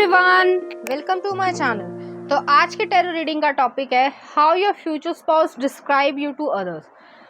Everyone, welcome to my channel. तो आज के टैरो रीडिंग का टॉपिक है how your future spouse describe you to others.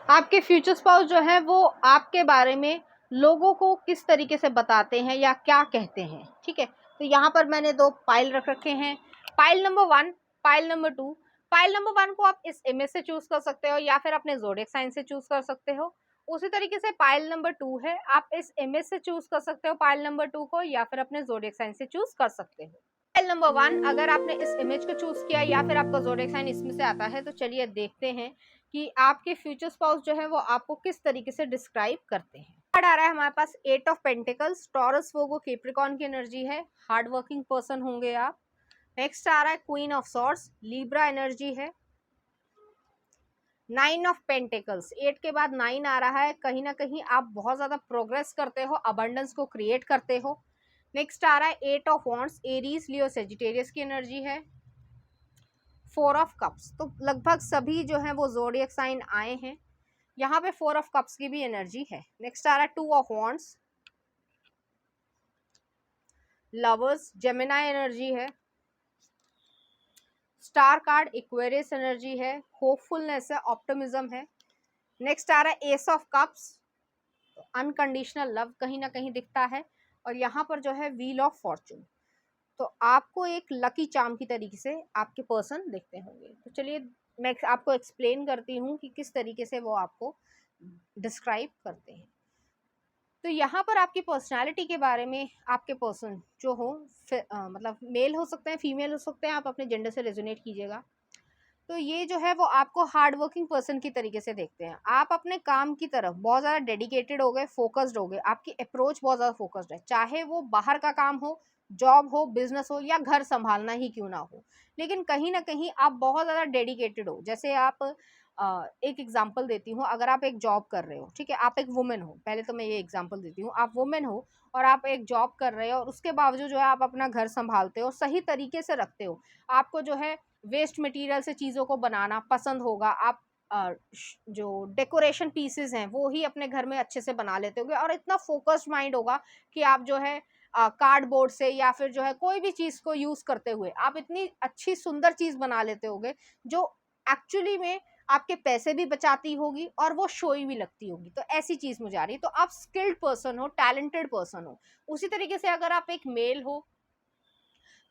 आपके फ्यूचर स्पाउस जो है वो आपके बारे में लोगों को किस तरीके से बताते हैं या क्या कहते हैं। ठीक है, तो यहाँ पर मैंने दो पाइल रख रखे हैं, pile number 1, pile number 2। Pile number 1 को आप इस इमेज से चूज कर सकते हो या फिर अपने ज़ोडिएक साइन से चूज कर सकते हो। उसी तरीके से पाइल नंबर 2 है, आप इस इमेज से चूज कर सकते हो पाइल नंबर 2 को या फिर अपने ज़ोडिएक साइन से चूज कर सकते हो। पाइल नंबर 1 अगर आपने इस इमेज को चूज किया या फिर आपका ज़ोडिएक साइन इसमें से आता है, तो चलिए देखते हैं कि आपके फ्यूचर स्पाउस जो है वो आपको किस तरीके से डिस्क्राइब करते हैं। कार्ड आ रहा है हमारे पास 8 ऑफ पेंटिकल्स, टॉरस, वोगो, कैप्रिकॉर्न की एनर्जी है, हार्ड वर्किंग पर्सन होंगे आप। नेक्स्ट आ रहा है queen of swords, Libra energy है। 9 ऑफ पेंटिकल्स, 8 के बाद 9 आ रहा है, कहीं ना कहीं आप बहुत ज्यादा प्रोग्रेस करते हो, अबंडेंस को क्रिएट करते हो। नेक्स्ट आ रहा है 8 of wands, Aries, Leo, Sagittarius की एनर्जी है। 4 ऑफ कप्स, तो लगभग सभी जो है वो ज़ोडिएक साइन आए हैं, यहाँ पे 4 ऑफ कप्स की भी एनर्जी है। नेक्स्ट आ रहा है 2 of wands, lovers, Gemini energy है। स्टार कार्ड, इक्वेरियस एनर्जी है, होपफुलनेस है, ऑप्टिमिज्म है। नेक्स्ट आ रहा है S of cups, unconditional love कहीं ना कहीं दिखता है। और यहाँ पर जो है व्हील ऑफ फॉर्चून, तो आपको एक लकी चार्म की तरीके से आपके पर्सन दिखते होंगे। तो चलिए मैं आपको एक्सप्लेन करती हूँ कि किस तरीके से वो आपको डिस्क्राइब करते हैं। तो यहाँ पर आपकी पर्सनालिटी के बारे में, आपके पर्सन जो हो मतलब मेल हो सकते हैं, फीमेल हो सकते हैं, आप अपने जेंडर से रेजोनेट कीजिएगा। तो ये जो है वो आपको हार्ड वर्किंग पर्सन की तरीके से देखते हैं। आप अपने काम की तरफ बहुत ज़्यादा डेडिकेटेड हो गए, फोकस्ड हो गए, आपकी अप्रोच बहुत ज़्यादा फोकस्ड है, चाहे वो बाहर का काम हो, जॉब हो, बिजनेस हो या घर संभालना ही क्यों ना हो, लेकिन कहीं ना कहीं आप बहुत ज़्यादा डेडिकेटेड हो। जैसे आप एक एग्जांपल देती हूँ, अगर आप एक जॉब कर रहे हो, ठीक है, आप एक वुमेन हो, पहले तो मैं ये एग्जांपल देती हूँ, आप वुमेन हो और आप एक जॉब कर रहे हो और उसके बावजूद जो है आप अपना घर संभालते हो, सही तरीके से रखते हो, आपको जो है वेस्ट मटेरियल से चीज़ों को बनाना पसंद होगा, आप जो डेकोरेशन पीसेस हैं वो ही अपने घर में अच्छे से बना लेते होगे और इतना फोकस्ड माइंड होगा कि आप जो है कार्डबोर्ड से या फिर जो है कोई भी चीज़ को यूज़ करते हुए आप इतनी अच्छी सुंदर चीज़ बना लेते होगे जो एक्चुअली में आपके पैसे भी बचाती होगी और वो शोई भी लगती होगी। तो ऐसी चीज़ मुझे आ रही है। तो आप स्किल्ड पर्सन हो, टैलेंटेड पर्सन हो। उसी तरीके से अगर आप एक मेल हो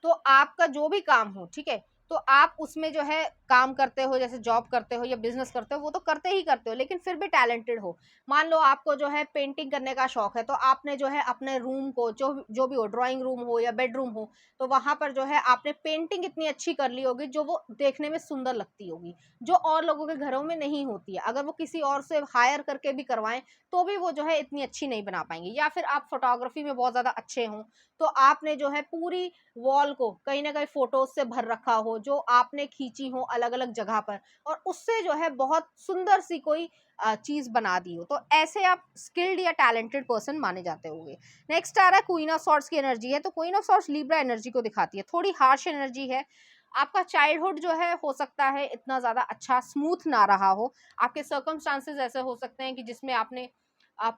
तो आपका जो भी काम हो, ठीक है, तो आप उसमें जो है काम करते हो, जैसे जॉब करते हो या बिजनेस करते हो, वो तो करते ही करते हो, लेकिन फिर भी टैलेंटेड हो। मान लो आपको जो है पेंटिंग करने का शौक है, तो आपने जो है अपने रूम को जो भी हो, ड्राइंग रूम हो या बेडरूम हो, तो वहां पर जो है आपने पेंटिंग इतनी अच्छी कर ली होगी जो वो देखने में सुंदर लगती होगी, जो और लोगों के घरों में नहीं होती है। अगर वो किसी और से हायर करके भी करवाएं तो भी वो जो है इतनी अच्छी नहीं बना पाएंगे। या फिर आप फोटोग्राफी में बहुत ज्यादा अच्छे हों, तो आपने जो है पूरी वॉल को कहीं ना कहीं फोटोज से भर रखा हो जो आपने खींची हो अलग अलग जगह पर, और उससे जो है बहुत सुंदर सी कोई चीज बना दी हो, तो ऐसे आप स्किल्ड या टैलेंटेड पर्सन माने जाते होंगे। नेक्स्ट आ रहा है क्वीन ऑफ सॉर्ड्स की एनर्जी है, तो queen of swords Libra energy को दिखाती है, थोड़ी हार्श एनर्जी है। आपका चाइल्डहुड जो है हो सकता है इतना ज्यादा अच्छा स्मूथ ना रहा हो, आपके सर्कमस्टांसेस ऐसे हो सकते हैं कि जिसमें आपने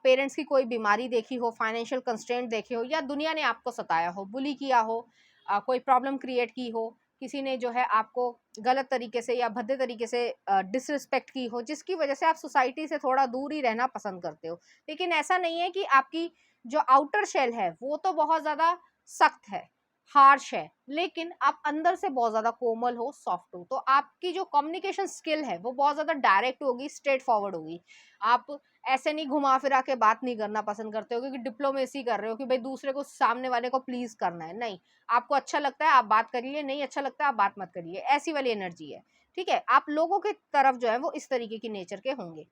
पेरेंट्स की कोई बीमारी देखी हो, फाइनेंशियल कंस्ट्रेंट देखे हो, या दुनिया ने आपको सताया हो, बुली किया हो, कोई प्रॉब्लम क्रिएट की हो, किसी ने जो है आपको गलत तरीके से या भद्दे तरीके से डिसरिस्पेक्ट की हो, जिसकी वजह से आप सोसाइटी से थोड़ा दूर ही रहना पसंद करते हो। लेकिन ऐसा नहीं है कि आपकी जो आउटर शेल है वो तो बहुत ज़्यादा सख्त है, हार्श है, लेकिन आप अंदर से बहुत ज़्यादा कोमल हो, सॉफ्ट हो। तो आपकी जो कम्युनिकेशन स्किल है वो बहुत ज़्यादा डायरेक्ट होगी, स्ट्रेट फॉरवर्ड होगी। आप ऐसे नहीं घुमा फिरा के बात नहीं करना पसंद करते हो क्योंकि डिप्लोमेसी कर रहे हो कि भाई दूसरे को, सामने वाले को प्लीज करना है। नहीं, आपको अच्छा लगता है आप बात करिए, नहीं अच्छा लगता है आप बात मत करिए, ऐसी वाली एनर्जी है। ठीक है, आप लोगों की तरफ जो है वो इस तरीके की नेचर के होंगे।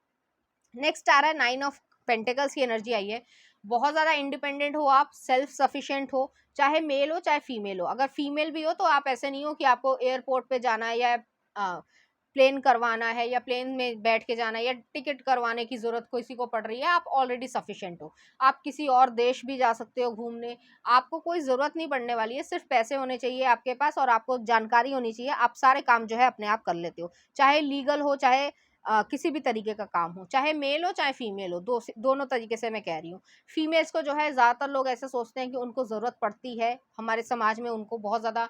नेक्स्ट आ रहा है 9 ऑफ पेंटिकल्स की एनर्जी आई है, बहुत ज़्यादा इंडिपेंडेंट हो आप, सेल्फ सफिशिएंट हो, चाहे मेल हो चाहे फीमेल हो। अगर फीमेल भी हो तो आप ऐसे नहीं हो कि आपको एयरपोर्ट पे जाना है या प्लेन करवाना है या प्लेन में बैठ के जाना है या टिकट करवाने की ज़रूरत किसी को पड़ रही है, आप ऑलरेडी सफिशिएंट हो। आप किसी और देश भी जा सकते हो घूमने, आपको कोई ज़रूरत नहीं पड़ने वाली है, सिर्फ पैसे होने चाहिए आपके पास और आपको जानकारी होनी चाहिए, आप सारे काम जो है अपने आप कर लेते हो, चाहे लीगल हो चाहे किसी भी तरीके का काम हो, चाहे मेल हो चाहे फीमेल हो, दोनों तरीके से मैं कह रही हूँ। फीमेल्स को जो है ज़्यादातर लोग ऐसे सोचते हैं कि उनको ज़रूरत पड़ती है, हमारे समाज में उनको बहुत ज़्यादा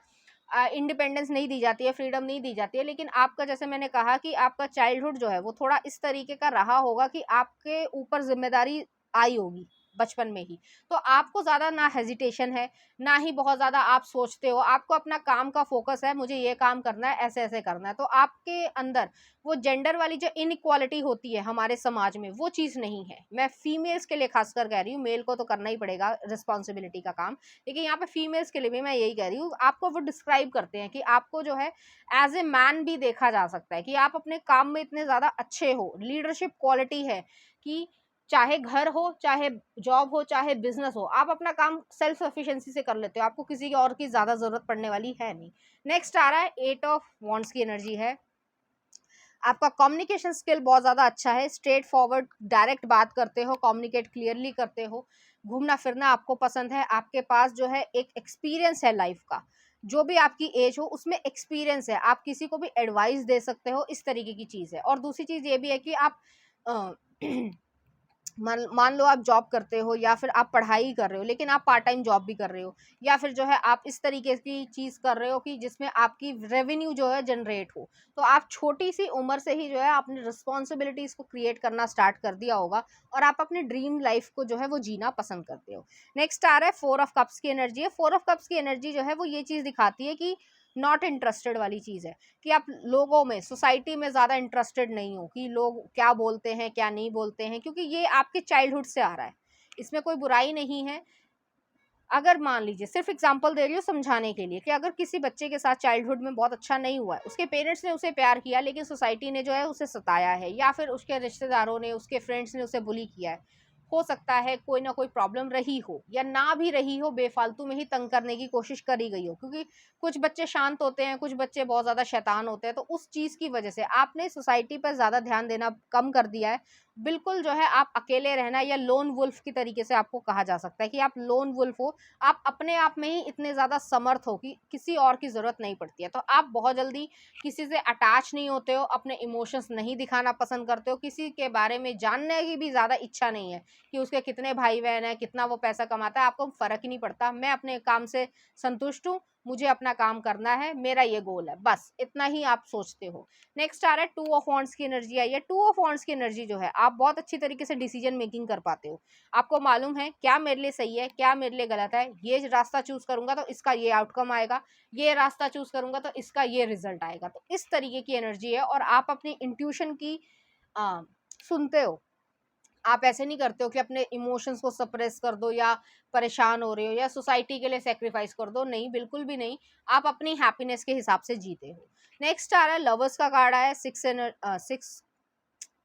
इंडिपेंडेंस नहीं दी जाती है, फ्रीडम नहीं दी जाती है। लेकिन आपका, जैसे मैंने कहा कि आपका चाइल्डहुड जो है वो थोड़ा इस तरीके का रहा होगा कि आपके ऊपर जिम्मेदारी आई होगी बचपन में ही, तो आपको ज़्यादा ना हेजिटेशन है, ना ही बहुत ज़्यादा आप सोचते हो, आपको अपना काम का फोकस है, मुझे ये काम करना है, ऐसे ऐसे करना है। तो आपके अंदर वो जेंडर वाली जो इनइक्वालिटी होती है हमारे समाज में, वो चीज़ नहीं है। मैं फीमेल्स के लिए खासकर कह रही हूँ, मेल को तो करना ही पड़ेगा रिस्पॉन्सिबिलिटी का काम, लेकिन यहाँ पे फीमेल्स के लिए भी मैं यही कह रही हूँ। आपको वो डिस्क्राइब करते हैं कि आपको जो है एज ए मैन भी देखा जा सकता है कि आप अपने काम में इतने ज़्यादा अच्छे हो, लीडरशिप क्वालिटी है कि चाहे घर हो, चाहे जॉब हो, चाहे बिजनेस हो, आप अपना काम सेल्फ सफिशिएंसी से कर लेते हो, आपको किसी की और की ज़्यादा ज़रूरत पड़ने वाली है नहीं। नेक्स्ट आ रहा है 8 ऑफ वॉन्ड्स की एनर्जी है। आपका कम्युनिकेशन स्किल बहुत ज़्यादा अच्छा है, स्ट्रेट फॉरवर्ड डायरेक्ट बात करते हो, कम्युनिकेट क्लियरली करते हो, घूमना फिरना आपको पसंद है, आपके पास जो है एक एक्सपीरियंस है लाइफ का, जो भी आपकी एज हो उसमें एक्सपीरियंस है, आप किसी को भी एडवाइस दे सकते हो, इस तरीके की चीज़ है। और दूसरी चीज़ ये भी है कि आप मान लो आप जॉब करते हो या फिर आप पढ़ाई कर रहे हो, लेकिन आप पार्ट टाइम जॉब भी कर रहे हो, या फिर जो है आप इस तरीके की चीज़ कर रहे हो कि जिसमें आपकी रेवेन्यू जो है जनरेट हो, तो आप छोटी सी उम्र से ही जो है अपनी रिस्पॉन्सिबिलिटीज़ को क्रिएट करना स्टार्ट कर दिया होगा और आप अपनी ड्रीम लाइफ को जो है वो जीना पसंद करते हो। नेक्स्ट आ रहा है 4 ऑफ कप्स की एनर्जी है। 4 ऑफ कप्स की एनर्जी जो है वो ये चीज़ दिखाती है कि नॉट इंटरेस्टेड वाली चीज़ है, कि आप लोगों में, सोसाइटी में ज़्यादा इंटरेस्टेड नहीं हो कि लोग क्या बोलते हैं क्या नहीं बोलते हैं, क्योंकि ये आपके चाइल्डहुड से आ रहा है, इसमें कोई बुराई नहीं है। अगर मान लीजिए, सिर्फ एग्जांपल दे रही हूँ समझाने के लिए, कि अगर किसी बच्चे के साथ चाइल्डहुड में बहुत अच्छा नहीं हुआ है, उसके पेरेंट्स ने उसे प्यार किया लेकिन सोसाइटी ने जो है उसे सताया है, या फिर उसके रिश्तेदारों ने, उसके फ्रेंड्स ने उसे बुली किया है, हो सकता है कोई ना कोई प्रॉब्लम रही हो या ना भी रही हो, बेफालतू में ही तंग करने की कोशिश करी गई हो, क्योंकि कुछ बच्चे शांत होते हैं, कुछ बच्चे बहुत ज़्यादा शैतान होते हैं, तो उस चीज़ की वजह से आपने सोसाइटी पर ज़्यादा ध्यान देना कम कर दिया है। बिल्कुल जो है आप अकेले रहना, या लोन वुल्फ की तरीके से आपको कहा जा सकता है कि आप लोन वुल्फ हो, आप अपने आप में ही इतने ज़्यादा समर्थ हो कि किसी और की ज़रूरत नहीं पड़ती है, तो आप बहुत जल्दी किसी से अटैच नहीं होते हो, अपने इमोशंस नहीं दिखाना पसंद करते हो, किसी के बारे में जानने की भी ज़्यादा इच्छा नहीं है कि उसके कितने भाई बहन है, कितना वो पैसा कमाता है, आपको फ़र्क ही नहीं पड़ता। मैं अपने काम से संतुष्ट हूँ, मुझे अपना काम करना है, मेरा ये गोल है, बस इतना ही आप सोचते हो। नेक्स्ट आ रहा है 2 ऑफ वॉन्ड्स की एनर्जी आई है। 2 ऑफ वॉन्ड्स की एनर्जी जो है, आप बहुत अच्छी तरीके से डिसीजन मेकिंग कर पाते हो, आपको मालूम है क्या मेरे लिए सही है, क्या मेरे लिए गलत है, ये रास्ता चूज करूंगा तो इसका ये आउटकम आएगा, ये रास्ता चूज करूंगा तो इसका ये रिजल्ट आएगा, तो इस तरीके की एनर्जी है। और आप अपनी इंट्यूशन की सुनते हो, आप ऐसे नहीं करते हो कि अपने इमोशंस को सप्रेस कर दो, या परेशान हो रहे हो, या सोसाइटी के लिए सेक्रीफाइस कर दो, नहीं, बिल्कुल भी नहीं, आप अपनी हैप्पीनेस के हिसाब से जीते हो। नेक्स्ट आ रहा है लवर्स का कार्ड आया है।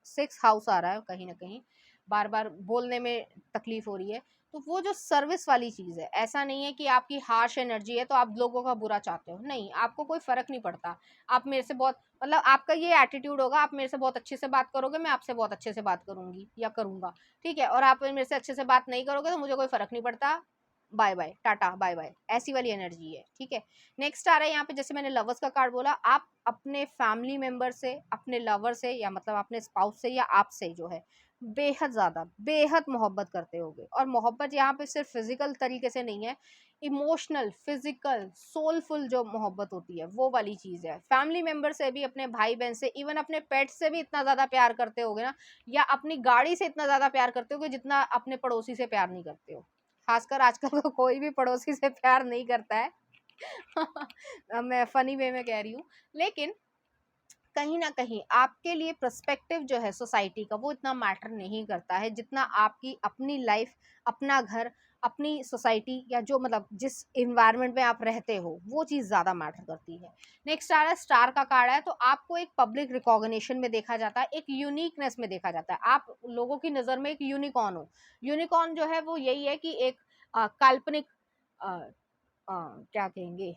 6 हाउस आ रहा है, कहीं ना कहीं बार बार बोलने में तकलीफ हो रही है, तो वो जो सर्विस वाली चीज़ है, ऐसा नहीं है कि आपकी हार्श एनर्जी है तो आप लोगों का बुरा चाहते हो, नहीं, आपको कोई फर्क नहीं पड़ता। आप मेरे से बहुत, मतलब आपका ये एटीट्यूड होगा, आप मेरे से बहुत अच्छे से बात करोगे, मैं आपसे बहुत अच्छे से बात करूंगी या करूंगा, ठीक है, और आप मेरे से अच्छे से बात नहीं करोगे तो मुझे कोई फर्क नहीं पड़ता, bye bye tata bye bye, ऐसी वाली एनर्जी है, ठीक है। नेक्स्ट आ रहा है यहाँ पे, जैसे मैंने लवर्स का कार्ड बोला, आप अपने फैमिली मेंबर से, अपने लवर से, या मतलब अपने स्पाउस से या आपसे जो है बेहद ज़्यादा, बेहद मोहब्बत करते होगे। और मोहब्बत यहाँ पे सिर्फ फिजिकल तरीके से नहीं है, इमोशनल, फिजिकल, सोलफुल जो मोहब्बत होती है वो वाली चीज़ है। फैमिली मेंबर से भी, अपने भाई बहन से, इवन अपने पेट से भी इतना ज़्यादा प्यार करते होगे ना, या अपनी गाड़ी से इतना ज़्यादा प्यार करते होगे जितना अपने पड़ोसी से प्यार नहीं करते हो। खासकर आजकल तो कोई भी पड़ोसी से प्यार नहीं करता है। मैं फनी वे में कह रही हूँ, लेकिन कहीं ना कहीं आपके लिए पर्सपेक्टिव जो है सोसाइटी का, वो इतना मैटर नहीं करता है जितना आपकी अपनी लाइफ, अपना घर, अपनी सोसाइटी, या जो मतलब जिस इन्वायरमेंट में आप रहते हो, वो चीज़ ज़्यादा मैटर करती है। नेक्स्ट आ रहा है स्टार का कार्ड है, तो आपको एक पब्लिक रिकॉग्निशन में देखा जाता है, एक यूनिकनेस में देखा जाता है, आप लोगों की नज़र में एक यूनिकॉर्न हो। यूनिकॉर्न जो है वो यही है कि एक काल्पनिक, क्या कहेंगे,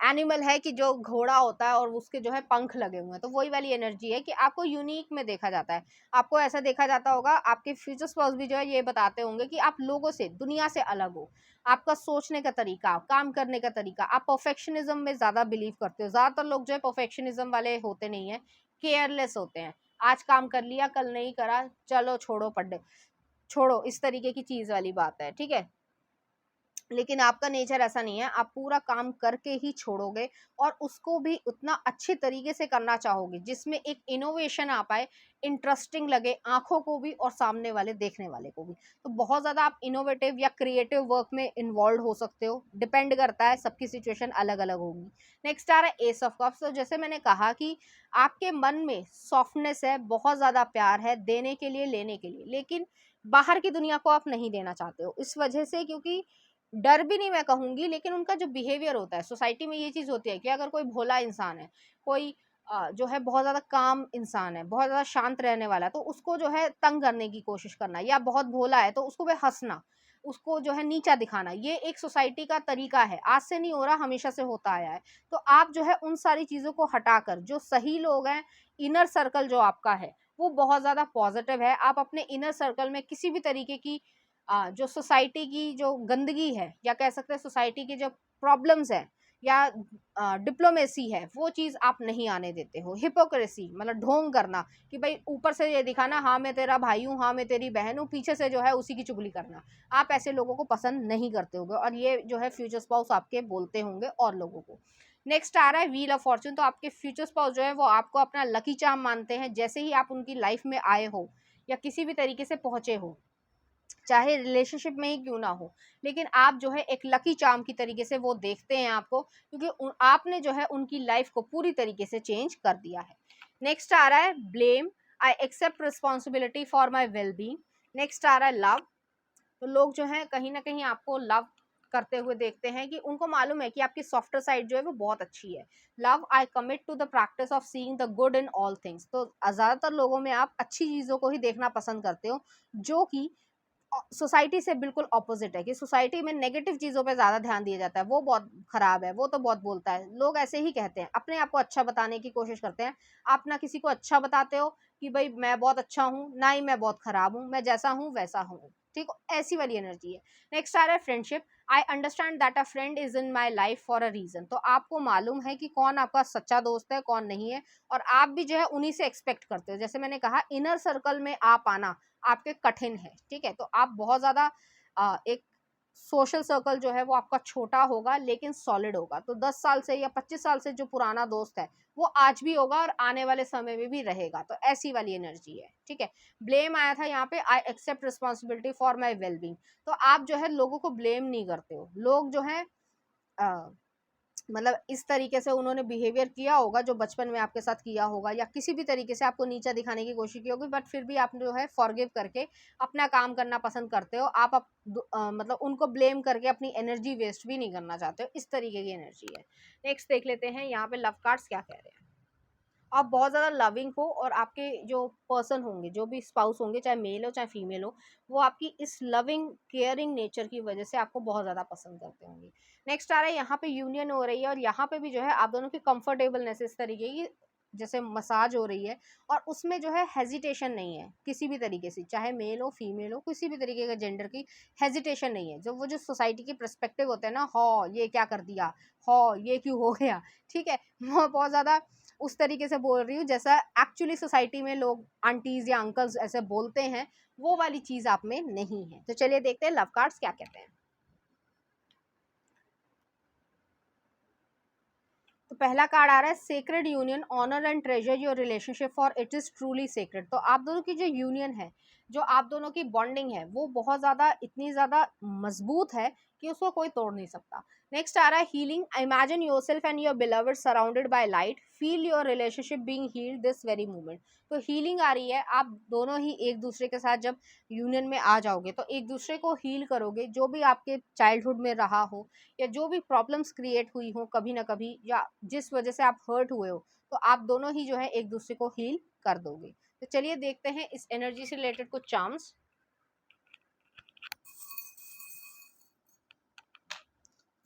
एनिमल है कि जो घोड़ा होता है और उसके जो है पंख लगे हुए हैं, तो वही वाली एनर्जी है कि आपको यूनिक में देखा जाता है। आपको ऐसा देखा जाता होगा, आपके फ्यूचर स्पाउस भी जो है ये बताते होंगे कि आप लोगों से, दुनिया से अलग हो, आपका सोचने का तरीका, काम करने का तरीका, आप परफेक्शनिज्म में ज़्यादा बिलीव करते हो। ज़्यादातर लोग जो है परफेक्शनिज्म वाले होते नहीं है, केयरलेस होते हैं, आज काम कर लिया कल नहीं करा, चलो छोड़ो पढ़े, छोड़ो, इस तरीके की चीज वाली बात है, ठीक है। लेकिन आपका नेचर ऐसा नहीं है, आप पूरा काम करके ही छोड़ोगे और उसको भी उतना अच्छे तरीके से करना चाहोगे जिसमें एक इनोवेशन आ पाए, इंटरेस्टिंग लगे आंखों को भी और सामने वाले देखने वाले को भी। तो बहुत ज़्यादा आप इनोवेटिव या क्रिएटिव वर्क में इन्वॉल्व हो सकते हो, डिपेंड करता है, सबकी सिचुएशन अलग अलग होगी। नेक्स्ट आ रहा है एस ऑफ कप्स। तो जैसे मैंने कहा कि आपके मन में सॉफ्टनेस है, बहुत ज़्यादा प्यार है देने के लिए लेने के लिए, लेकिन बाहर की दुनिया को आप नहीं देना चाहते हो इस वजह से, क्योंकि डर भी नहीं मैं कहूंगी, लेकिन उनका जो बिहेवियर होता है सोसाइटी में, ये चीज होती है कि अगर कोई भोला इंसान है, कोई जो है बहुत ज्यादा काम इंसान है, बहुत ज्यादा शांत रहने वाला है, तो उसको जो है तंग करने की कोशिश करना, या बहुत भोला है तो उसको भी हंसना, उसको जो है नीचा दिखाना, ये एक सोसाइटी का तरीका है, आज से नहीं हो रहा, हमेशा से होता आया है। तो आप जो है उन सारी चीजों को हटाकर, जो सही लोग हैं, इनर सर्कल जो आपका है वो बहुत ज्यादा पॉजिटिव है, आप अपने इनर सर्कल में किसी भी तरीके की जो सोसाइटी की जो गंदगी है, या कह सकते हैं सोसाइटी की जो प्रॉब्लम्स है, या डिप्लोमेसी है, वो चीज़ आप नहीं आने देते हो। हिपोक्रेसी मतलब ढोंग करना, कि भाई ऊपर से ये दिखाना हाँ मैं तेरा भाई हूँ, हाँ मैं तेरी बहन हूँ, पीछे से जो है उसी की चुगली करना, आप ऐसे लोगों को पसंद नहीं करते होगे, और ये जो है फ्यूचर स्पाउस आपके बोलते होंगे और लोगों को। नेक्स्ट आ रहा है व्हील ऑफ फॉर्चून। तो आपके फ्यूचर स्पाउस जो है वो आपको अपना लकी चार्म मानते हैं, जैसे ही आप उनकी लाइफ में आए हो या किसी भी तरीके से पहुंचे हो, चाहे रिलेशनशिप में ही क्यों ना हो, लेकिन आप जो है एक लकी चार्म की तरीके से वो देखते हैं आपको, क्योंकि आपने जो है उनकी लाइफ को पूरी तरीके से चेंज कर दिया है। नेक्स्ट आ रहा है blame, I accept responsibility for my well being. Next आ रहा है लव। तो लोग जो है कहीं ना कहीं आपको लव करते हुए देखते हैं, कि उनको मालूम है कि आपकी सॉफ्टर साइड जो है वो बहुत अच्छी है। Love, I commit to the practice of seeing the good in all things. तो ज्यादातर लोगों में आप अच्छी चीजों को ही देखना पसंद करते हो, जो कि सोसाइटी से बिल्कुल ऑपोजिट है, कि सोसाइटी में नेगेटिव चीजों पे ज्यादा ध्यान दिया जाता है, वो बहुत खराब है, वो तो बहुत बोलता है, लोग ऐसे ही कहते हैं, अपने आप को अच्छा बताने की कोशिश करते हैं। आप ना किसी को अच्छा बताते हो कि भाई मैं बहुत अच्छा हूँ, ना ही मैं बहुत खराब हूँ, मैं जैसा हूँ वैसा हूँ, ठीक, ऐसी वाली एनर्जी है। नेक्स्ट आ रहा है friendship, I understand that a friend is in my life for a reason. तो आपको मालूम है कि कौन आपका सच्चा दोस्त है, कौन नहीं है, और आप भी जो है उन्हीं से एक्सपेक्ट करते हो। जैसे मैंने कहा, इनर सर्कल में आ पाना आपके कठिन है, ठीक है। तो आप बहुत ज्यादा एक सोशल सर्कल जो है वो आपका छोटा होगा लेकिन सॉलिड होगा। तो 10 साल से या 25 साल से जो पुराना दोस्त है वो आज भी होगा और आने वाले समय में भी रहेगा। तो ऐसी वाली एनर्जी है, ठीक है। ब्लेम आया था यहाँ पे, I accept responsibility for my wellbeing. तो आप जो है लोगों को ब्लेम नहीं करते हो। लोग जो है मतलब इस तरीके से उन्होंने बिहेवियर किया होगा जो बचपन में आपके साथ किया होगा, या किसी भी तरीके से आपको नीचा दिखाने की कोशिश की होगी, बट फिर भी आप जो है फॉरगिव करके अपना काम करना पसंद करते हो। आप मतलब उनको ब्लेम करके अपनी एनर्जी वेस्ट भी नहीं करना चाहते हो, इस तरीके की एनर्जी है। नेक्स्ट देख लेते हैं यहाँ पे लव कार्ड्स क्या कह रहे हैं। आप बहुत ज़्यादा लविंग हो, और आपके जो पर्सन होंगे, जो भी स्पाउस होंगे, चाहे मेल हो चाहे फीमेल हो, वो आपकी इस लविंग केयरिंग नेचर की वजह से आपको बहुत ज़्यादा पसंद करते होंगे। नेक्स्ट आ रहा है यहाँ पे यूनियन हो रही है, और यहाँ पे भी जो है आप दोनों की कंफर्टेबलनेस इस तरीके की, जैसे मसाज हो रही है, और उसमें जो है हेजिटेशन नहीं है किसी भी तरीके से, चाहे मेल हो फीमेल हो, किसी भी तरीके का जेंडर की हेजिटेशन नहीं है। जो वो जो सोसाइटी की पर्सपेक्टिव होते हैं ना, हो ये क्या कर दिया, हो ये क्यों हो गया, ठीक है, वो बहुत ज़्यादा उस तरीके से बोल रही हूँ जैसा एक्चुअली सोसाइटी में लोग आंटीज या अंकल्स ऐसे बोलते हैं, वो वाली चीज आप में नहीं है। तो चलिए देखते हैं लव कार्ड्स क्या कहते हैं। तो पहला कार्ड आ रहा है sacred union, honour and treasure your relationship for it is truly sacred. तो आप दोनों की जो यूनियन है, जो आप दोनों की बॉन्डिंग है, वो बहुत ज्यादा इतनी ज्यादा मजबूत है कि उसको कोई तोड़ नहीं सकता। नेक्स्ट आ रहा है healing, imagine yourself and your beloved surrounded by light, feel your relationship being healed this very moment. तो हीलिंग आ रही है, आप दोनों ही एक दूसरे के साथ जब यूनियन में आ जाओगे तो एक दूसरे को हील करोगे, जो भी आपके चाइल्डहुड में रहा हो, या जो भी प्रॉब्लम्स क्रिएट हुई हो कभी ना कभी, या जिस वजह से आप हर्ट हुए हो, तो आप दोनों ही जो है एक दूसरे को हील कर दोगे। तो चलिए देखते हैं इस एनर्जी से रिलेटेड कुछ चार्म्स।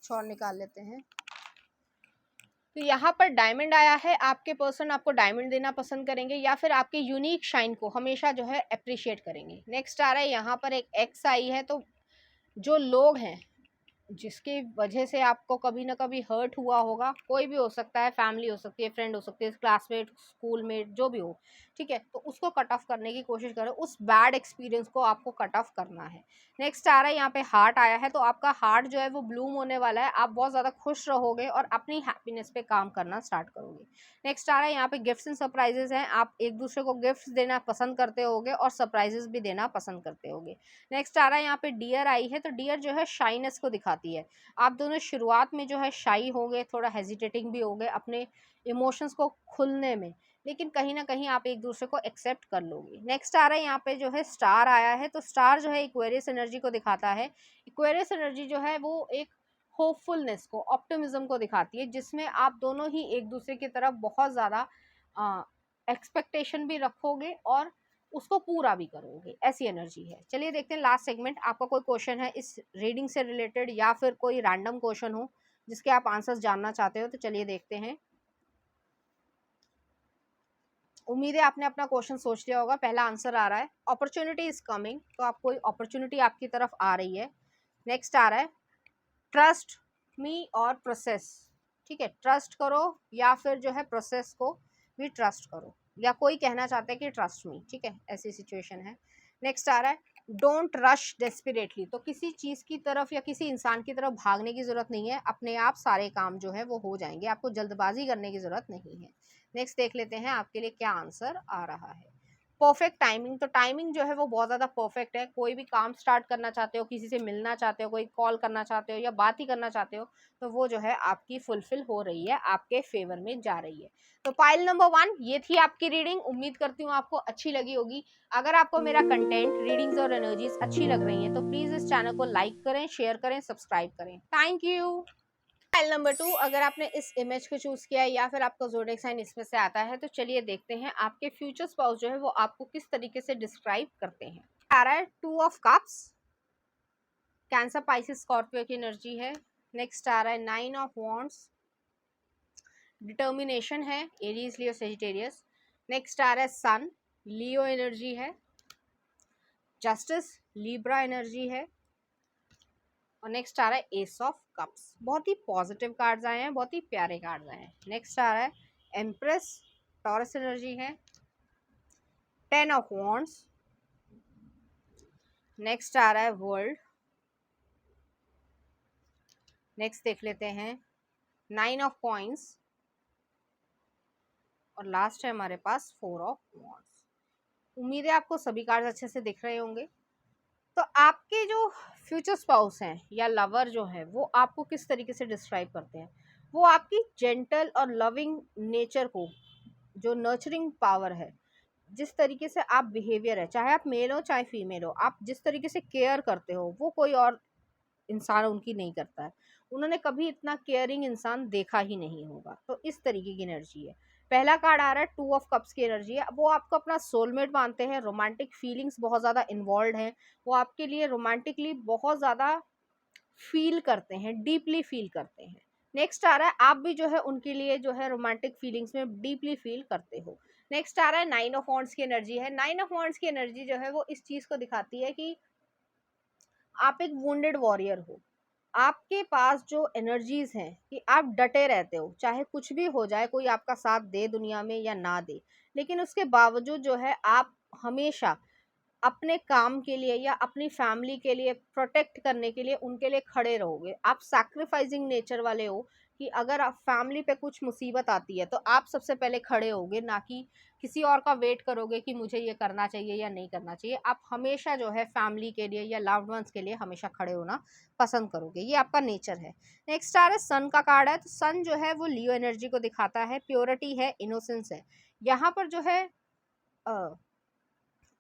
और निकाल लेते हैं। तो यहाँ पर डायमंड आया है, आपके पर्सन आपको डायमंड देना पसंद करेंगे, या फिर आपके यूनिक शाइन को हमेशा जो है अप्रिशिएट करेंगे। नेक्स्ट आ रहा है यहाँ पर एक एक्स आई है। तो जो लोग हैं जिसकी वजह से आपको कभी ना कभी हर्ट हुआ होगा, कोई भी हो सकता है, फैमिली हो सकती है, फ्रेंड हो सकती है, क्लासमेट, स्कूल मेट, जो भी हो, ठीक है, तो उसको कट ऑफ करने की कोशिश करो, उस बैड एक्सपीरियंस को आपको कट ऑफ करना है। नेक्स्ट आ रहा है यहाँ पे हार्ट आया है, तो आपका हार्ट जो है वो ब्लूम होने वाला है, आप बहुत ज़्यादा खुश रहोगे और अपनी हैप्पीनेस पे काम करना स्टार्ट करोगे। नेक्स्ट आ रहा है यहाँ पे गिफ्ट्स एंड सरप्राइजेस हैं, आप एक दूसरे को गिफ्ट्स देना पसंद करते होगे और सरप्राइजेस भी देना पसंद करते होगे। नेक्स्ट आ रहा है यहाँ पे डियर आई है, तो डियर जो है शाइनेस को दिखाती है, आप दोनों शुरुआत में जो है शाई होंगे, थोड़ा हेजिटेटिंग भी होंगे अपने इमोशंस को खुलने में, लेकिन कहीं ना कहीं आप एक दूसरे को एक्सेप्ट कर लोगे। नेक्स्ट आ रहा है यहाँ पे जो है स्टार आया है, तो स्टार जो है इक्वेरियस एनर्जी को दिखाता है। इक्वेरियस एनर्जी जो है वो एक होपफुलनेस को, ऑप्टिमिज्म को दिखाती है, जिसमें आप दोनों ही एक दूसरे की तरफ बहुत ज़्यादा एक्सपेक्टेशन भी रखोगे और उसको पूरा भी करोगे, ऐसी एनर्जी है। चलिए देखते हैं लास्ट सेगमेंट, आपका कोई क्वेश्चन है इस रीडिंग से रिलेटेड या फिर कोई रैंडम क्वेश्चन हो जिसके आप आंसर्स जानना चाहते हो, तो चलिए देखते हैं। उम्मीद है आपने अपना क्वेश्चन सोच लिया होगा। पहला आंसर आ रहा है अपॉर्चुनिटी इज कमिंग, तो आप कोई अपॉर्चुनिटी आपकी तरफ आ रही है। नेक्स्ट आ रहा है ट्रस्ट मी और प्रोसेस, ठीक है, ट्रस्ट करो या फिर जो है प्रोसेस को भी ट्रस्ट करो, या कोई कहना चाहता है कि ट्रस्ट मी, ठीक है, ऐसी सिचुएशन है। नेक्स्ट आ रहा है डोंट रश डेस्परेटली, तो किसी चीज़ की तरफ या किसी इंसान की तरफ भागने की ज़रूरत नहीं है, अपने आप सारे काम जो है वो हो जाएंगे, आपको जल्दबाजी करने की ज़रूरत नहीं है। नेक्स्ट देख लेते हैं आपके लिए क्या आंसर आ रहा है। परफेक्ट टाइमिंग, तो टाइमिंग जो है वो बहुत ज़्यादा परफेक्ट है, कोई भी काम स्टार्ट करना चाहते हो, किसी से मिलना चाहते हो, कोई कॉल करना चाहते हो या बात ही करना चाहते हो, तो वो जो है आपकी फुलफिल हो रही है, आपके फेवर में जा रही है। तो पाइल नंबर 1 ये थी आपकी रीडिंग, उम्मीद करती हूँ आपको अच्छी लगी होगी। अगर आपको मेरा कंटेंट, रीडिंग्स और एनर्जीज अच्छी लग रही हैं तो प्लीज़ इस चैनल को लाइक करें, शेयर करें, सब्सक्राइब करें। Thank you. फाइल नंबर 2, अगर आपने इस इमेज को चूज किया है या फिर आपका ज़ोडिएक साइन इसमें से आता है, तो चलिए देखते हैं आपके फ्यूचर स्पाउस जो है वो आपको किस तरीके से डिस्क्राइब करते हैं। आ रहा है 2 of cups, cancer, Pisces, Scorpio की एनर्जी है। नेक्स्ट आ रहा है 9 ऑफ वॉन्ड्स, डिटर्मिनेशन है, एरीज, लियो, सेजिटेरियस। नेक्स्ट आ रहा है सन, लियो एनर्जी है। जस्टिस, लिब्रा एनर्जी है। और नेक्स्ट आ रहा है एस ऑफ कप्स, बहुत ही पॉजिटिव कार्ड्स आए हैं, बहुत ही प्यारे कार्ड्स आए हैं। नेक्स्ट आ रहा है एम्प्रेस, टॉरस एनर्जी है। 10 ऑफ वॉन्ड्स। नेक्स्ट आ रहा है वर्ल्ड। नेक्स्ट देख लेते हैं 9 ऑफ कॉइंस। और लास्ट है हमारे पास 4 ऑफ वॉन्ड्स। उम्मीद है आपको सभी कार्ड्स अच्छे से दिख रहे होंगे। तो आपके जो फ्यूचर स्पाउस हैं या लवर जो है वो आपको किस तरीके से डिस्क्राइब करते हैं, वो आपकी जेंटल और लविंग नेचर को, जो नर्चरिंग पावर है, जिस तरीके से आप बिहेवियर है, चाहे आप मेल हो चाहे फीमेल हो, आप जिस तरीके से केयर करते हो वो कोई और इंसान उनकी नहीं करता है, उन्होंने कभी इतना केयरिंग इंसान देखा ही नहीं होगा। तो इस तरीके की एनर्जी है। पहला कार्ड आ रहा है 2 ऑफ कप्स की एनर्जी है, वो आपको अपना सोलमेट मानते हैं, रोमांटिक फीलिंग्स बहुत ज़्यादा इन्वॉल्व हैं, वो आपके लिए रोमांटिकली बहुत ज़्यादा फील करते हैं, डीपली फील करते हैं। नेक्स्ट आ रहा है आप भी जो है उनके लिए जो है रोमांटिक फीलिंग्स में डीपली फील करते हो। नेक्स्ट आ रहा है 9 ऑफ वॉन्ड्स की एनर्जी है। 9 ऑफ वॉन्ड्स की एनर्जी जो है वो इस चीज़ को दिखाती है कि आप एक वुंडेड वॉरियर हो, आपके पास जो एनर्जीज हैं कि आप डटे रहते हो, चाहे कुछ भी हो जाए, कोई आपका साथ दे दुनिया में या ना दे, लेकिन उसके बावजूद जो है आप हमेशा अपने काम के लिए या अपनी फैमिली के लिए, प्रोटेक्ट करने के लिए उनके लिए खड़े रहोगे। आप सैक्रिफाइसिंग नेचर वाले हो कि अगर आप फैमिली पे कुछ मुसीबत आती है तो आप सबसे पहले खड़े होगे, ना कि किसी और का वेट करोगे कि मुझे ये करना चाहिए या नहीं करना चाहिए। आप हमेशा जो है फैमिली के लिए या लव्ड वंस के लिए हमेशा खड़े होना पसंद करोगे, ये आपका नेचर है। नेक्स्ट आ रहा है सन का कार्ड है, तो सन जो है वो लियो एनर्जी को दिखाता है, प्योरिटी है, इनोसेंस है। यहाँ पर जो है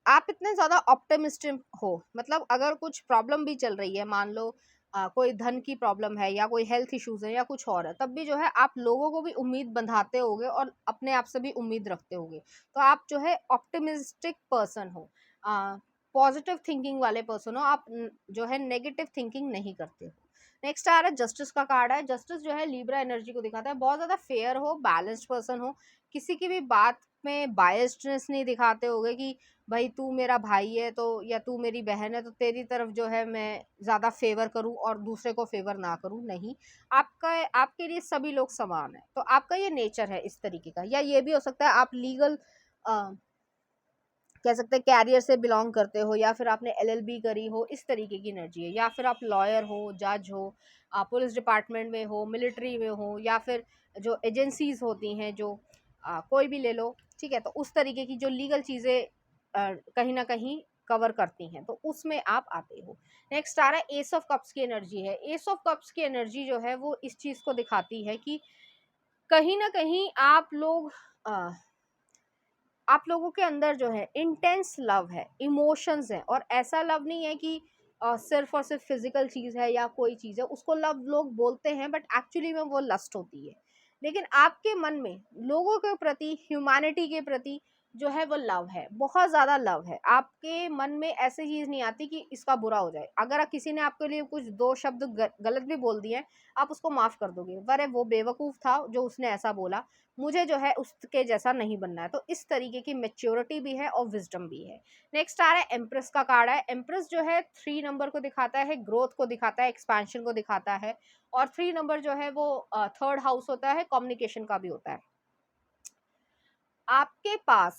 आप इतने ज़्यादा ऑप्टिमिस्टिक हो, मतलब अगर कुछ प्रॉब्लम भी चल रही है, मान लो कोई धन की प्रॉब्लम है या कोई हेल्थ इश्यूज है या कुछ और है, तब भी जो है आप लोगों को भी उम्मीद बंधाते होगे और अपने आप से भी उम्मीद रखते होगे। तो आप जो है ऑप्टिमिस्टिक पर्सन हो, पॉजिटिव थिंकिंग वाले पर्सन हो, आप जो है नेगेटिव थिंकिंग नहीं करते हो। नेक्स्ट आ रहा है जस्टिस का कार्ड है। जस्टिस जो है लिब्रा एनर्जी को दिखाता है, बहुत ज़्यादा फेयर हो, बैलेंस्ड पर्सन हो, किसी की भी बात में बायस्डनेस नहीं दिखाते होगे कि भाई तू मेरा भाई है तो, या तू मेरी बहन है तो तेरी तरफ जो है मैं ज़्यादा फेवर करूं और दूसरे को फेवर ना करूं, नहीं। आपका, आपके लिए सभी लोग समान है, तो आपका ये नेचर है इस तरीके का। या ये भी हो सकता है आप लीगल कह सकते हैं कैरियर से बिलोंग करते हो, या फिर आपने एलएलबी करी हो, इस तरीके की एनर्जी है। या फिर आप लॉयर हो, जज हो, आप पुलिस डिपार्टमेंट में हो, मिलिट्री में हो, या फिर जो एजेंसीज होती हैं, जो कोई भी ले लो, ठीक है, तो उस तरीके की जो लीगल चीज़ें कहीं ना कहीं कवर करती हैं, तो उसमें आप आते हो। नेक्स्ट आ रहा है एस ऑफ कप्स की एनर्जी है। एस ऑफ कप्स की एनर्जी जो है वो इस चीज़ को दिखाती है कि कहीं ना कहीं आप लोगों के अंदर जो है इंटेंस लव है, इमोशंस है, और ऐसा लव नहीं है कि सिर्फ और सिर्फ फिजिकल चीज है या कोई चीज है, उसको लव लोग बोलते हैं बट एक्चुअली में वो लस्ट होती है। लेकिन आपके मन में लोगों के प्रति, ह्यूमैनिटी के प्रति जो है वो लव है, बहुत ज्यादा लव है। आपके मन में ऐसी चीज नहीं आती कि इसका बुरा हो जाए। अगर किसी ने आपके लिए कुछ दो शब्द गलत भी बोल दिए, आप उसको माफ कर दोगे, अरे वो बेवकूफ था जो उसने ऐसा बोला, मुझे जो है उसके जैसा नहीं बनना है। तो इस तरीके की मेच्योरिटी भी है और विजडम भी है। नेक्स्ट आ रहा है एम्प्रेस का कार्ड है। एम्प्रेस जो है 3 नंबर को दिखाता है, ग्रोथ को दिखाता है, एक्सपेंशन को दिखाता है, और 3 नंबर जो है वो थर्ड हाउस होता है, कम्युनिकेशन का भी होता है। आपके पास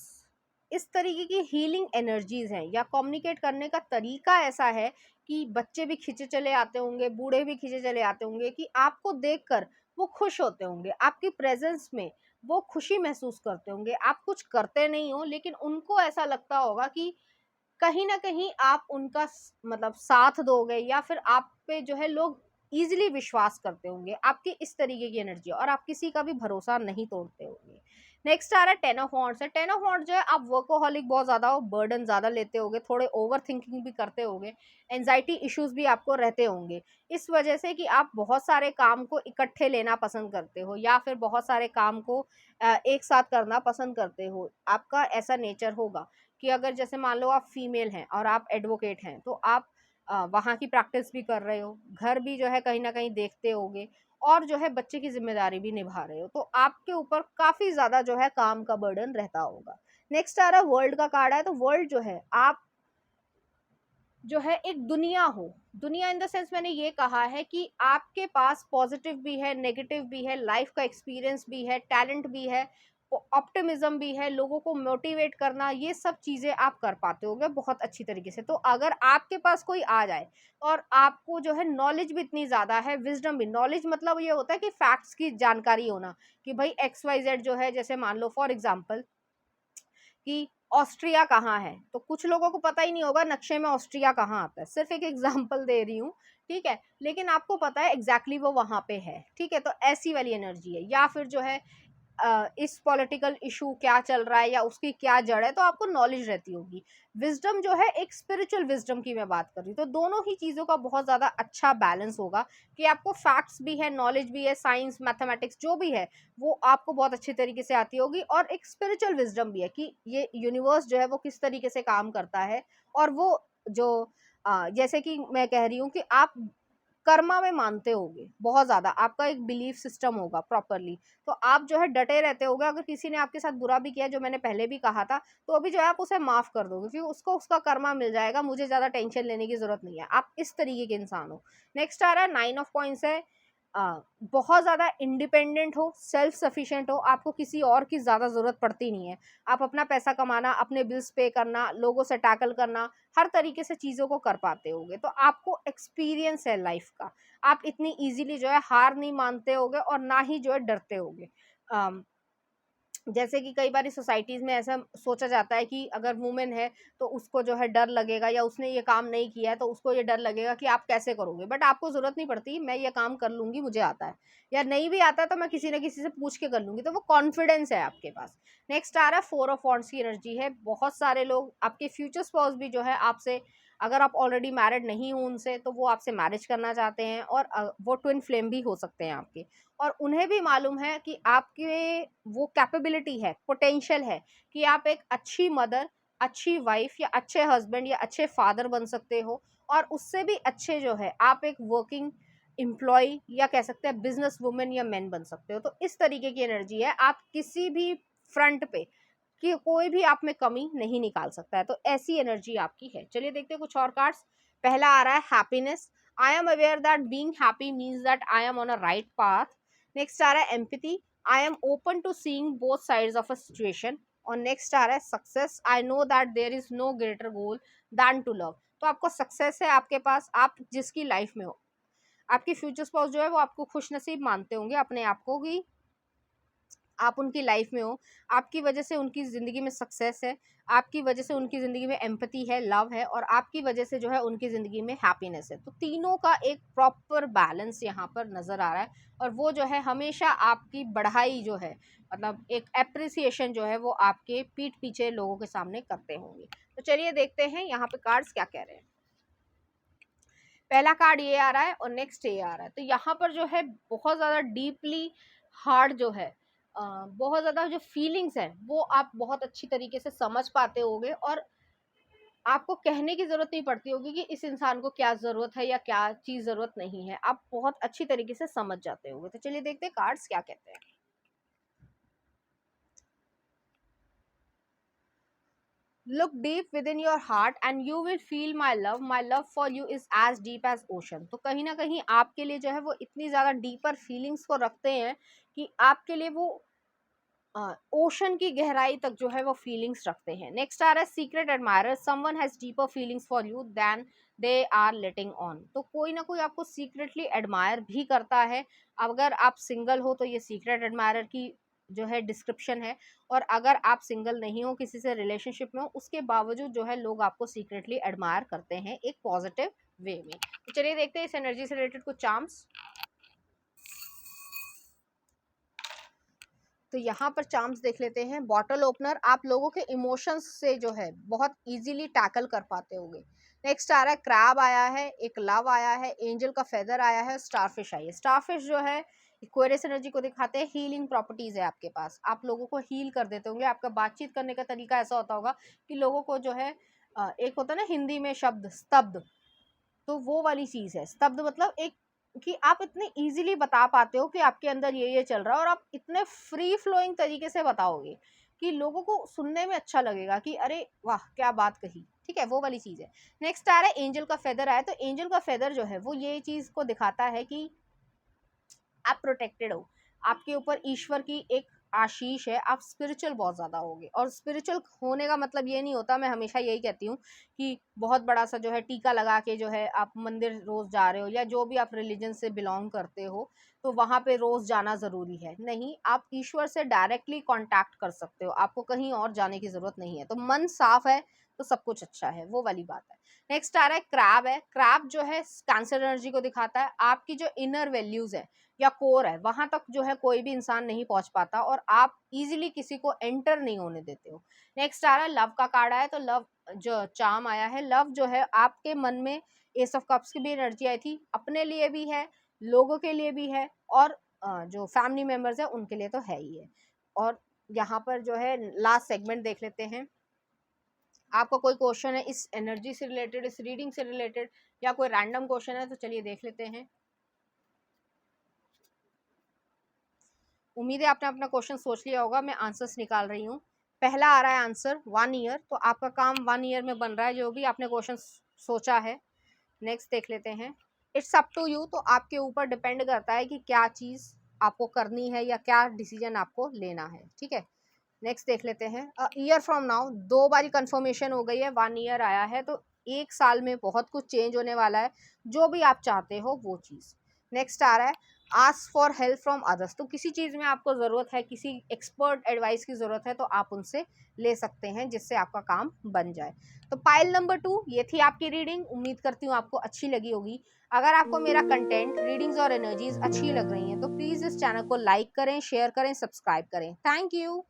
इस तरीके की हीलिंग एनर्जीज हैं, या कम्युनिकेट करने का तरीका ऐसा है कि बच्चे भी खींचे चले आते होंगे, बूढ़े भी खींचे चले आते होंगे, कि आपको देखकर वो खुश होते होंगे, आपकी प्रेजेंस में वो खुशी महसूस करते होंगे। आप कुछ करते नहीं हो लेकिन उनको ऐसा लगता होगा कि कहीं ना कहीं आप उनका मतलब साथ दोगे, या फिर आप पे जो है लोग इजीली विश्वास करते होंगे। आपकी इस तरीके की एनर्जी, और आप किसी का भी भरोसा नहीं तोड़ते होंगे। नेक्स्ट आ रहा है 10 ऑफ वॉन्ड्स है। 10 ऑफ वॉन्ड्स जो है, आप वर्कोहॉलिक बहुत ज्यादा हो, बर्डन ज्यादा लेते होगे, थोड़े ओवर थिंकिंग भी करते होगे, एंजाइटी इश्यूज भी आपको रहते होंगे, इस वजह से कि आप बहुत सारे काम को इकट्ठे लेना पसंद करते हो, या फिर बहुत सारे काम को एक साथ करना पसंद करते हो। आपका ऐसा नेचर होगा कि अगर जैसे मान लो आप फीमेल हैं और आप एडवोकेट हैं, तो आप वहाँ की प्रैक्टिस भी कर रहे हो, घर भी जो है कहीं ना कहीं देखते होगे, और जो है बच्चे की जिम्मेदारी भी निभा रहे हो, तो आपके ऊपर काफी ज्यादा जो है काम का बर्डन रहता होगा। नेक्स्ट आ रहा है वर्ल्ड का कार्ड है। तो वर्ल्ड जो है, आप जो है एक दुनिया हो, दुनिया इन द सेंस मैंने ये कहा है कि आपके पास पॉजिटिव भी है, नेगेटिव भी है, लाइफ का एक्सपीरियंस भी है, टैलेंट भी है, ऑप्टिमिज्म भी है, लोगों को मोटिवेट करना, ये सब चीजें आप कर पाते होगे बहुत अच्छी तरीके से। तो अगर आपके पास कोई आ जाए और आपको जो है नॉलेज भी इतनी ज्यादा है, विजडम भी, नॉलेज मतलब ये होता है कि फैक्ट्स की जानकारी होना, कि भाई XYZ जो है, जैसे मान लो फॉर एग्जाम्पल कि ऑस्ट्रिया कहाँ है, तो कुछ लोगों को पता ही नहीं होगा नक्शे में ऑस्ट्रिया कहाँ आता है, सिर्फ एक एग्जांपल दे रही हूँ, ठीक है, लेकिन आपको पता है एग्जैक्टली वो वहां पे है, ठीक है, तो ऐसी वाली एनर्जी है। या फिर जो है इस पॉलिटिकल इशू क्या चल रहा है या उसकी क्या जड़ है, तो आपको नॉलेज रहती होगी। विजडम जो है एक स्पिरिचुअल विजडम की मैं बात कर रही हूँ, तो दोनों ही चीज़ों का बहुत ज़्यादा अच्छा बैलेंस होगा, कि आपको फैक्ट्स भी है, नॉलेज भी है, साइंस मैथमेटिक्स जो भी है वो आपको बहुत अच्छी तरीके से आती होगी, और एक स्पिरिचुअल विजडम भी है कि ये यूनिवर्स जो है वो किस तरीके से काम करता है। और वो जो जैसे कि मैं कह रही हूँ कि आप कर्मा में मानते होगे बहुत ज्यादा, आपका एक बिलीफ सिस्टम होगा प्रॉपरली, तो आप जो है डटे रहते होगे। अगर किसी ने आपके साथ बुरा भी किया, जो मैंने पहले भी कहा था, तो अभी जो है आप उसे माफ कर दोगे, क्योंकि उसको उसका कर्मा मिल जाएगा, मुझे ज्यादा टेंशन लेने की जरूरत नहीं है। आप इस तरीके के इंसान हो। नेक्स्ट आ रहा है 9 ऑफ कॉइंस है। बहुत ज़्यादा इंडिपेंडेंट हो, सेल्फ सफिशिएंट हो, आपको किसी और की ज़्यादा ज़रूरत पड़ती नहीं है। आप अपना पैसा कमाना, अपने बिल्स पे करना, लोगों से टैकल करना, हर तरीके से चीज़ों को कर पाते होगे, तो आपको एक्सपीरियंस है लाइफ का। आप इतनी इजीली जो है हार नहीं मानते होगे, और ना ही जो है डरते होगे। जैसे कि कई बार सोसाइटीज में ऐसा सोचा जाता है कि अगर वुमेन है तो उसको जो है डर लगेगा, या उसने ये काम नहीं किया है तो उसको ये डर लगेगा कि आप कैसे करोगे, बट आपको जरूरत नहीं पड़ती, मैं ये काम कर लूंगी, मुझे आता है, या नहीं भी आता है तो मैं किसी न किसी से पूछ के कर लूंगी, तो वो कॉन्फिडेंस है आपके पास। नेक्स्ट आ रहा है 4 ऑफ वॉन्ड्स की एनर्जी है। बहुत सारे लोग, आपके फ्यूचर स्पाउस भी जो है आपसे, अगर आप ऑलरेडी मैरिड नहीं हो उनसे, तो वो आपसे मैरिज करना चाहते हैं, और वो ट्विन फ्लेम भी हो सकते हैं आपके, और उन्हें भी मालूम है कि आपके वो कैपेबिलिटी है, पोटेंशियल है, कि आप एक अच्छी मदर, अच्छी वाइफ, या अच्छे हस्बैंड, या अच्छे फादर बन सकते हो, और उससे भी अच्छे जो है आप एक वर्किंग एम्प्लॉय, या कह सकते हैं बिजनेस वुमेन या मैन बन सकते हो। तो इस तरीके की एनर्जी है, आप किसी भी फ्रंट पे कि कोई भी आप में कमी नहीं निकाल सकता है, तो ऐसी एनर्जी आपकी है। चलिए देखते हैं कुछ और कार्ड्स। पहला आ रहा है happiness. I am aware that being happy means that I am on a right path. Next आ रहा है empathy. I am open to seeing both sides of a situation. और नेक्स्ट आ रहा है success, I know that there is no greater goal than to love. तो आपको success है आपके पास, आप जिसकी लाइफ में हो, आपकी फ्यूचर स्पाउस जो है वो आपको खुश नसीब मानते होंगे अपने आप को कि आप उनकी लाइफ में हो, आपकी वजह से उनकी ज़िंदगी में सक्सेस है, आपकी वजह से उनकी ज़िंदगी में एम्पैथी है, लव है, और आपकी वजह से जो है उनकी ज़िंदगी में हैप्पीनेस है। तो तीनों का एक प्रॉपर बैलेंस यहाँ पर नज़र आ रहा है, और वो जो है हमेशा आपकी बढ़ाई जो है, मतलब एक एप्रिसिएशन जो है वो आपके पीठ पीछे लोगों के सामने करते होंगे। तो चलिए देखते हैं यहाँ पे कार्ड्स क्या कह रहे हैं। पहला कार्ड ये आ रहा है और नेक्स्ट ये आ रहा है। तो यहाँ पर जो है बहुत ज़्यादा डीपली हार्ड जो है, बहुत ज़्यादा जो फीलिंग्स है वो आप बहुत अच्छी तरीके से समझ पाते होगे, और आपको कहने की ज़रूरत नहीं पड़ती होगी कि इस इंसान को क्या ज़रूरत है या क्या चीज़ ज़रूरत नहीं है, आप बहुत अच्छी तरीके से समझ जाते होगे। तो चलिए देखते हैं कार्ड्स क्या कहते हैं। Look deep within your heart and you will feel my love. My love for you is as deep as ocean. तो कहीं ना कहीं आपके लिए जो है वो इतनी ज़्यादा डीपर फीलिंग्स को रखते हैं कि आपके लिए वो ओशन की गहराई तक जो है वो फीलिंग्स रखते हैं। नेक्स्ट आ रहा है secret admirer, someone has deeper feelings for you than they are letting on. तो कोई ना कोई आपको सीक्रेटली एडमायर भी करता है। अगर आप सिंगल हो तो ये सीक्रेट एडमायरर की जो है डिस्क्रिप्शन है, और अगर आप सिंगल नहीं हो, किसी से रिलेशनशिप में हो, उसके बावजूद जो है लोग आपको सीक्रेटली एडमायर करते हैं एक पॉजिटिव वे में। तो चलिए देखते हैं इस एनर्जी से रिलेटेड कुछ चार्म्स। तो यहाँ पर चार्म्स देख लेते हैं। बॉटल ओपनर, आप लोगों के इमोशंस से जो है बहुत इजीली टैकल कर पाते होंगे। नेक्स्ट आ रहा है क्रैब आया है, एक लव आया है, एंजल का फेदर आया है, स्टारफिश आई है। स्टारफिश जो है एक्वेरियस एनर्जी को दिखाते हैं, हीलिंग प्रॉपर्टीज है आपके पास, आप लोगों को हील कर देते होंगे। आपका बातचीत करने का तरीका ऐसा होता होगा कि लोगों को जो है एक होता है ना हिंदी में शब्द स्तब्ध, तो वो वाली चीज है स्तब्ध, मतलब एक कि आप इतने इजीली बता पाते हो कि आपके अंदर ये चल रहा है, और आप इतने फ्री फ्लोइंग तरीके से बताओगे कि लोगों को सुनने में अच्छा लगेगा कि अरे वाह क्या बात कही। ठीक है, वो वाली चीज है। नेक्स्ट आ रहा है एंजल का फेदर आया। तो एंजल का फेदर जो है वो ये चीज को दिखाता है कि आप प्रोटेक्टेड हो, आपके ऊपर ईश्वर की एक आशीष है, आप स्पिरिचुअल बहुत ज़्यादा होगे। और स्पिरिचुअल होने का मतलब ये नहीं होता, मैं हमेशा यही कहती हूँ कि बहुत बड़ा सा जो है टीका लगा के जो है आप मंदिर रोज़ जा रहे हो, या जो भी आप रिलीजन से बिलोंग करते हो तो वहाँ पे रोज़ जाना ज़रूरी है, नहीं। आप ईश्वर से डायरेक्टली कॉन्टैक्ट कर सकते हो, आपको कहीं और जाने की ज़रूरत नहीं है। तो मन साफ है तो सब कुछ अच्छा है, वो वाली बात है। नेक्स्ट आ रहा है क्रैब है। क्रैब जो है कैंसर एनर्जी को दिखाता है, आपकी जो इनर वैल्यूज है या कोर है वहां तक जो है कोई भी इंसान नहीं पहुंच पाता, और आप इजीली किसी को एंटर नहीं होने देते हो। नेक्स्ट आ रहा है लव का कार्ड आया। तो लव जो चार्म आया है, लव जो है आपके मन में एस ऑफ कप्स की भी एनर्जी आई थी, अपने लिए भी है, लोगों के लिए भी है, और जो फैमिली मेंबर्स है उनके लिए तो है ही है। और यहाँ पर जो है लास्ट सेगमेंट देख लेते हैं। आपका कोई क्वेश्चन है इस एनर्जी से रिलेटेड, इस रीडिंग से रिलेटेड, या कोई रैंडम क्वेश्चन है तो चलिए देख लेते हैं। उम्मीद है आपने अपना क्वेश्चन सोच लिया होगा, मैं आंसर्स निकाल रही हूँ। पहला आ रहा है आंसर 1 ईयर, तो आपका काम 1 ईयर में बन रहा है जो भी आपने क्वेश्चन सोचा है। नेक्स्ट देख लेते हैं। इट्स अप टू यू, तो आपके ऊपर डिपेंड करता है कि क्या चीज़ आपको करनी है या क्या डिसीजन आपको लेना है। ठीक है, नेक्स्ट देख लेते हैं। ईयर फ्रॉम नाउ, 2 बारी कंफर्मेशन हो गई है, 1 ईयर आया है, तो 1 साल में बहुत कुछ चेंज होने वाला है, जो भी आप चाहते हो वो चीज़। नेक्स्ट आ रहा है ask for help from others, तो किसी चीज़ में आपको ज़रूरत है, किसी एक्सपर्ट एडवाइस की ज़रूरत है तो आप उनसे ले सकते हैं जिससे आपका काम बन जाए। तो पाइल नंबर 2 ये थी आपकी रीडिंग, उम्मीद करती हूँ आपको अच्छी लगी होगी। अगर आपको मेरा कंटेंट, रीडिंग्स और एनर्जीज अच्छी लग रही हैं तो प्लीज़ इस चैनल को लाइक करें, शेयर करें, सब्सक्राइब करें। Thank you.